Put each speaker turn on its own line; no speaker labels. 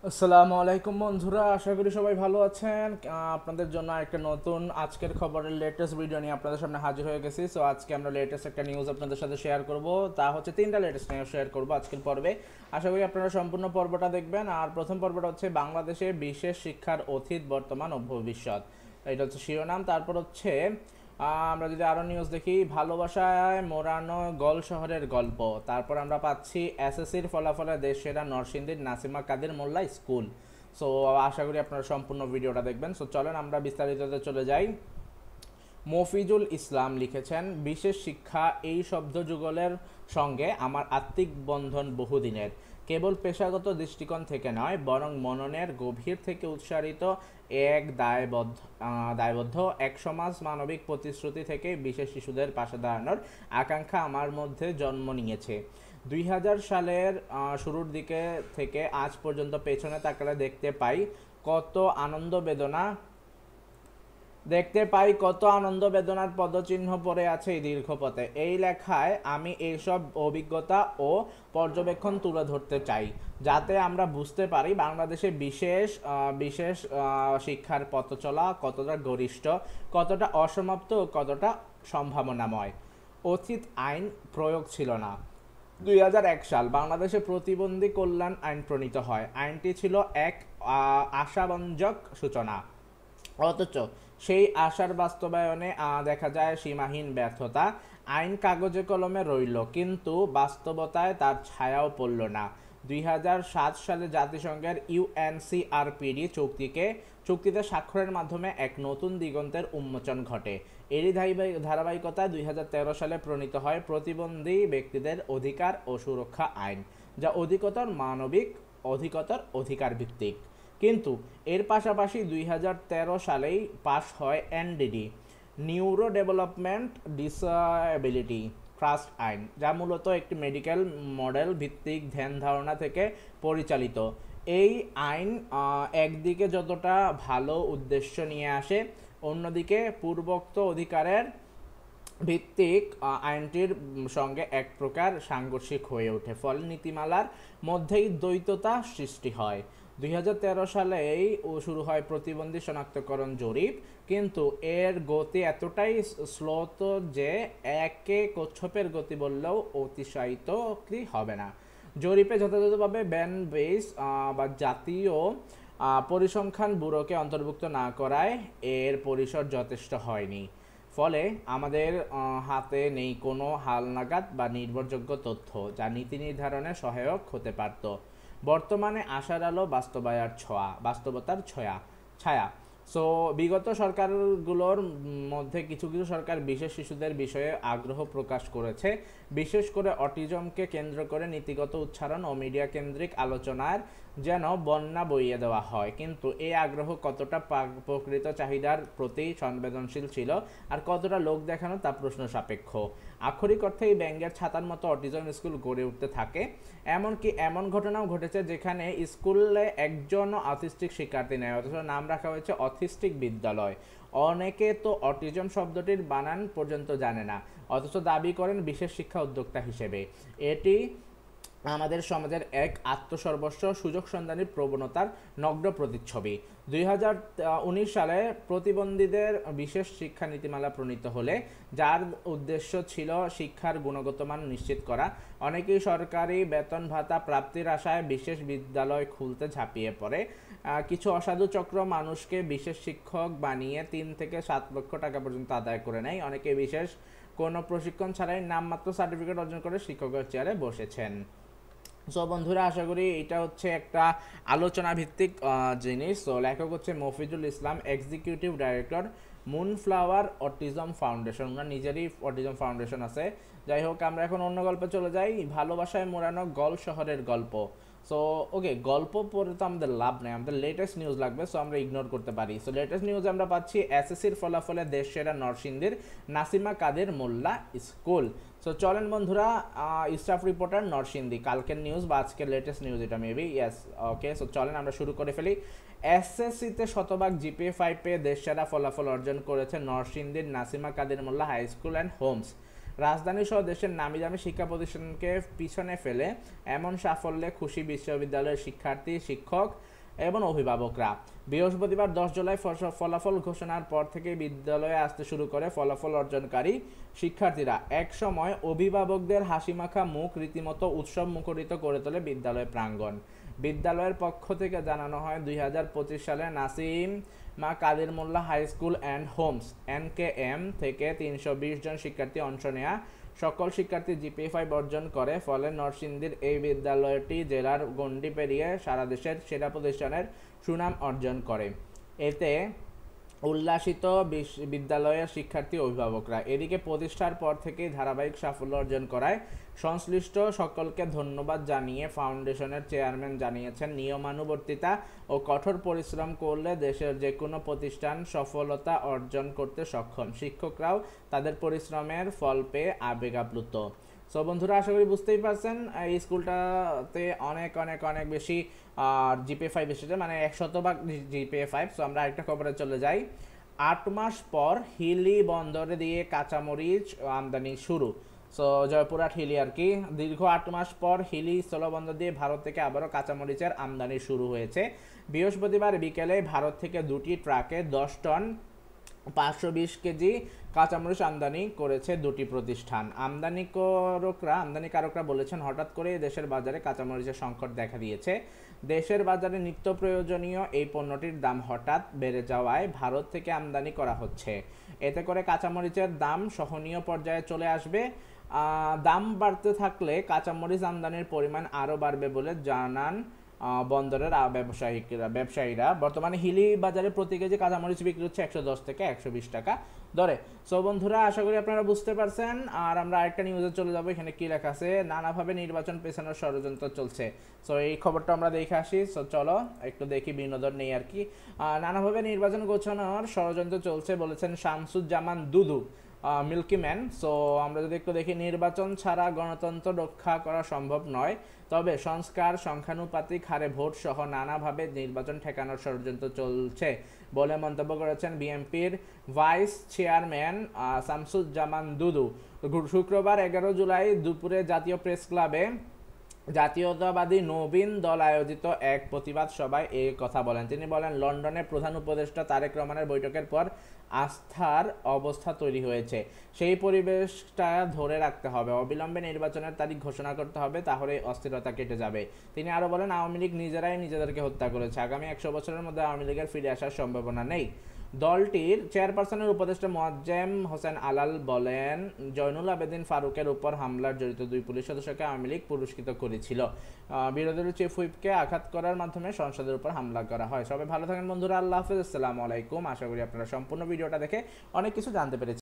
আসসালামু আলাইকুম বন্ধুরা, আশা করি সবাই ভালো আছেন। আপনাদের জন্য একটা নতুন আজকের খবরের লেটেস্ট ভিডিও নিয়ে আপনাদের সামনে হাজির হয়ে গেছি। সো আজকে আমরা লেটেস্ট একটা নিউজ আপনাদের সাথে শেয়ার করব। তা হচ্ছে তিনটা লেটেস্ট নিউজ শেয়ার করব আজকের পর্বে। আশা করি আপনারা সম্পূর্ণ পর্বটা দেখবেন। আর প্রথম পর্বটা হচ্ছে বাংলাদেশে বিশেষ শিক্ষার অতীত, বর্তমান ও ভবিষ্যৎ, এটা হচ্ছে শিরোনাম। তারপর হচ্ছে আমরা যদি আরও নিউজ দেখি, ভালোবাসায় মোড়ানো গল শহরের গল্প। তারপর আমরা পাচ্ছি এসএসসির ফলাফলে দেশ সেরা নরসিংদীর নাসিমা কাদের মোল্লা স্কুল। সো আশা করি আপনারা সম্পূর্ণ ভিডিওটা দেখবেন। সো চলেন আমরা বিস্তারিততে চলে যাই। মফিজুল ইসলাম লিখেছেন, বিশেষ শিক্ষা এই শব্দযুগলের সঙ্গে আমার আত্মিক বন্ধন বহুদিনের। কেবল পেশাগত দৃষ্টিকোণ থেকে নয়, বরং মননের গভীর থেকে উৎসারিত এক দায়বদ্ধ এক সমাজ মানবিক প্রতিশ্রুতি থেকে বিশেষ শিশুদের পাশে দাঁড়ানোর আকাঙ্ক্ষা আমার মধ্যে জন্ম নিয়েছে। 2000 সালের শুরুর দিকে থেকে আজ পর্যন্ত পেছনে তাকালে দেখতে পাই কত আনন্দ বেদনার পদচিহ্ন পড়ে আছে এই দীর্ঘ পথে। এই লেখায় আমি এইসব অভিজ্ঞতা ও পর্যবেক্ষণ তুলে ধরতে চাই, যাতে আমরা বুঝতে পারি বাংলাদেশে বিশেষ শিক্ষার পথ চলা কতটা গরিষ্ঠ, কতটা অসমাপ্ত, কতটা সম্ভাবনাময়। অতীত আইন প্রয়োগ ছিল না। 2001 সাল বাংলাদেশে প্রতিবন্ধী কল্যাণ আইন প্রণীত হয়। আইনটি ছিল এক আশাব্যঞ্জক সূচনা, অথচ সেই আশার বাস্তবায়নে দেখা যায় সীমাহীন ব্যর্থতা। আইন কাগজে কলমে রইল, কিন্তু বাস্তবতায় তার ছায়াও পড়ল না। 2007 সালে জাতিসংঘের ইউএনসিআরপিডি চুক্তিতে স্বাক্ষরের মাধ্যমে এক নতুন দিগন্তের উন্মোচন ঘটে। এরই ধারাবাহিকতায় 2013 সালে প্রণীত হয় প্রতিবন্ধী ব্যক্তিদের অধিকার ও সুরক্ষা আইন, যা অধিকতর অধিকার ভিত্তিক। কিন্তু এর পাশাপাশি 2013 সালেই পাশ হয় NDD, neuro development disability trust আইন, যা মূলত একটি মেডিকেল মডেল ভিত্তিক ধ্যান ধারণা থেকে পরিচালিত। এই আইন একদিকে যতটা ভালো উদ্দেশ্য নিয়ে আসে, অন্যদিকে পূর্বোক্ত অধিকারের ভিত্তিক আইনটির সঙ্গে এক প্রকার সাংঘর্ষিক হয়ে ওঠে। ফলে নীতিমালার মধ্যেই দ্বৈততা সৃষ্টি হয়। 2013 সালেই শুরু হয় প্রতিবন্ধী শনাক্তকরণ জরিপ, কিন্তু এর গতি এতটাই স্লোত যে একে কচ্ছপের গতি বললেও অতিশয়োক্তি হবে না। জরিপে যথাযথভাবে ব্যান বেস বা জাতীয় পরিসংখ্যান ব্যুরোকে অন্তর্ভুক্ত না করায় এর পরিসর যথেষ্ট হয়নি। ফলে আমাদের হাতে নেই কোনো হালনাগাদ বা নির্ভরযোগ্য তথ্য যা নীতি নির্ধারণে সহায়ক হতে পারত। বর্তমানে আশার আলো বাস্তবতার ছায়া। সো বিগত সরকারগুলোর মধ্যে কিছু কিছু সরকার বিশেষ শিশুদের বিষয়ে আগ্রহ প্রকাশ করেছে, বিশেষ করে অটিজমকে কেন্দ্র করে নীতিগত উচ্চারণ ও মিডিয়া কেন্দ্রিক আলোচনার যেন বন্যা বইয়ে দেওয়া হয়। কিন্তু এই আগ্রহ কতটা প্রকৃত চাহিদার প্রতি সংবেদনশীল ছিল আর কতটা লোক দেখানো তা প্রশ্ন সাপেক্ষ। আক্ষরিক অর্থে এই ব্যাঙ্গের ছাতার মতো অটিজম স্কুল গড়ে উঠতে থাকে। এমনকি এমন ঘটনাও ঘটেছে যেখানে স্কুলে একজন অটিস্টিক শিক্ষার্থী নেয়, অথচ নাম রাখা হয়েছে অটিস্টিক বিদ্যালয়। অনেকে তো অটিজম শব্দটির বানান পর্যন্ত জানে না, অথচ দাবি করেন বিশেষ শিক্ষা উদ্যোক্তা হিসেবে। এটি আমাদের সমাজের এক আত্মসর্বস্ব সুযোগ সন্ধানের প্রবণতার নগ্ন প্রতিচ্ছবি। 2019 সালে প্রতিবন্ধীদের বিশেষ শিক্ষা নীতিমালা প্রণীত হলে, যার উদ্দেশ্য ছিল শিক্ষার গুণগত মান নিশ্চিত করা, অনেকেই সরকারি বেতন ভাতা প্রাপ্তির আশায় বিশেষ বিদ্যালয় খুলতে ঝাঁপিয়ে পড়ে। কিছু অসাধু চক্র মানুষকে বিশেষ শিক্ষক বানিয়ে 3 থেকে 7 লক্ষ টাকা পর্যন্ত আদায় করে নেয়। অনেকে বিশেষ কোনো প্রশিক্ষণ ছাড়াই নামমাত্র সার্টিফিকেট অর্জন করে শিক্ষকের চেয়ারে বসেছেন। সো বন্ধুরা, আশা করি এটা হচ্ছে একটা আলোচনা ভিত্তিক জিনিস। সো লেখক হচ্ছে মফিজুল ইসলাম, এক্সিকিউটিভ ডাইরেক্টর মুনফ্লাওয়ার অটিজম ফাউন্ডেশন। ওনার নিজেরই অটিজম ফাউন্ডেশন আছে। যাই হোক, আমরা এখন অন্য গল্পে চলে যাই, ভালোবাসায় মোড়ানো গল শহরের গল্প। সো ওকে, গল্প পড়ে তো আমাদের লাভ নেই, আমাদের লেটেস্ট নিউজ লাগবে। সো আমরা ইগনোর করতে পারি। সো লেটেস্ট নিউজ আমরা পাচ্ছি এসএসসির ফলাফলে দেশ সেরা নরসিংদীর নাসিমা কাদের মোল্লা স্কুল। সো চলেন বন্ধুরা, স্টাফ রিপোর্টার নরসিংদী, কালকের নিউজ বা আজকের লেটেস্ট নিউজ এটা মেবি। ইয়েস, ওকে। সো চলেন আমরা শুরু করে ফেলি। এসএসসিতে শতভাগ জিপিএ 5 পেয়ে দেশসেরা ফলাফল অর্জন করেছে নরসিংদীর নাসিমা কাদের Molla high school and Holmes. রাজধানী সহ দেশের নামিদামি শিক্ষা প্রতিষ্ঠানকে পিছনে ফেলে এমন সাফল্যে খুশি বিশ্ববিদ্যালয়ের শিক্ষার্থী, শিক্ষক এবং অভিভাবকরা। বৃহস্পতিবার 10 জুলাই ফলাফল ঘোষণার পর থেকে বিদ্যালয়ে আসতে শুরু করে ফলাফল অর্জনকারী শিক্ষার্থীরা। এক সময় অভিভাবকদের হাসিমাখা মুখ রীতিমতো উৎসব মুখরিত করে তোলে বিদ্যালয় প্রাঙ্গণ। বিদ্যালয়ের পক্ষ থেকে জানানো হয় 2025 সালে Nasima Kader Molla high school and Homes NKM থেকে 320 জন শিক্ষার্থী অংশ নেয়া। সকল শিক্ষার্থী GPA 5 অর্জন করে, ফলে নরসিংদীর এই বিদ্যালয়টি জেলার গণ্ডি পেরিয়ে সারা দেশের সেরা প্রতিষ্ঠানের সুনাম অর্জন করে। এতে উল্লাসিত বিদ্যালয়ের শিক্ষার্থী, অভিভাবকরা। এদিকে প্রতিষ্ঠার পর থেকেই ধারাবাহিক সাফল্য অর্জন করায় সংশ্লিষ্ট সকলকে ধন্যবাদ জানিয়ে ফাউন্ডেশনের চেয়ারম্যান জানিয়েছেন, নিয়মানুবর্তিতা ও কঠোর পরিশ্রম করলে দেশের যে কোনো প্রতিষ্ঠান সফলতা অর্জন করতে সক্ষম। শিক্ষকরাও তাদের পরিশ্রমের ফল পেয়ে আবেগ আপ্লুত। সো বন্ধুরা, আশা করি বুঝতেই পারছেন এই স্কুলটাতে অনেক অনেক অনেক বেশি GPA 5 এসেছে, মানে 100% GPA 5। সো আমরা আরেকটা খবরে চলে যাই। 8 মাস পর হিলি বন্দরে দিয়ে কাঁচামরিচ আমদানি শুরু। সো জয়পুরহাট হিলি আর কি, দীর্ঘ 8 মাস পর হিলি স্থলবন্দর দিয়ে ভারত থেকে আবারও কাঁচামরিচের আমদানি শুরু হয়েছে। বৃহস্পতিবার বিকেলে ভারত থেকে দুটি ট্রাকে 10 টন 520 কেজি কাঁচামরিচ আমদানি করেছে দুটি প্রতিষ্ঠান। আমদানিকারকরা বলেছেন, হঠাৎ করে দেশের বাজারে কাঁচামরিচের সংকট দেখা দিয়েছে। দেশের বাজারে নিত্য প্রয়োজনীয় এই পণ্যটির দাম হঠাৎ বেড়ে যাওয়ায় ভারত থেকে আমদানি করা হচ্ছে। এতে করে কাঁচামরিচের দাম সহনীয় পর্যায়ে চলে আসবে। দাম বাড়তে থাকলে কাঁচামরিচ আমদানির পরিমাণ আরও বাড়বে বলে জানান বন্দরের ব্যবসায়ীরা। বর্তমানে হিলি বাজারে প্রতি কেজি কাঁচামরিচ বিক্রি হচ্ছে 110 থেকে 120 টাকা দরে। সো বন্ধুরা, আশা করি আপনারা বুঝতে পারছেন। আর আমরা আরেকটা নিউজে চলে যাবো। এখানে কি লেখা আছে, নানাভাবে নির্বাচন পেছানোর ষড়যন্ত্র চলছে। সো এই খবরটা আমরা দেখে আসি। সো চলো একটু দেখি, বিনোদন নেই আর কি। নানাভাবে নির্বাচন গোছানোর ষড়যন্ত্র চলছে বলেছেন শামসুজ্জামান দুদু, মিল্কি ম্যান। সো আমরা যদি একটু দেখি, নির্বাচন ছাড়া গণতন্ত্র রক্ষা করা সম্ভব নয়, তবে সংস্কার, সংখ্যানুপাতিক হারে ভোট সহ নানাভাবে নির্বাচন ঠেকানোর ষড়যন্ত্র চলছে বলে মন্তব্য করেছেন বিএনপির ভাইস চেয়ারম্যান শামসুজ্জামান দুদু। শুক্রবার 11 জুলাই দুপুরে জাতীয় প্রেস ক্লাবে জাতীয়তাবাদী নবীন দল আয়োজিত এক প্রতিবাদ সভায় এই কথা বলেন। তিনি বলেন, লন্ডনে প্রধান উপদেষ্টা তারেক রহমানের বৈঠকের পর আস্থার অবস্থা তৈরি হয়েছে। সেই পরিবেশটা ধরে রাখতে হবে। অবিলম্বে নির্বাচনের তারিখ ঘোষণা করতে হবে, তাহলে অস্থিরতা কেটে যাবে। তিনি আরও বলেন, আওয়ামী লীগ নিজেরাই নিজেদেরকে হত্যা করেছে। আগামী 100 বছরের মধ্যে আওয়ামী লীগের ফিরে আসার সম্ভাবনা নেই। দলটির চেয়ারপারসনের উপদেষ্টা মোয়াজ্জেম হোসেন আলাল বলেন, জয়নুল আবেদিন ফারুকের উপর হামলার জড়িত 2 পুলিশ সদস্যকে আওয়ামী লীগ পুরস্কৃত করেছিল। বিরোধী চিফ হুইপকে আঘাত করার মাধ্যমে সংসদের উপর হামলা করা হয়। সবাই ভালো থাকেন বন্ধুরা, আল্লাহ হাফেজ, আসসালামু আলাইকুম। আশা করি আপনারা সম্পূর্ণ ভিডিওটা দেখে অনেক কিছু জানতে পেরেছেন।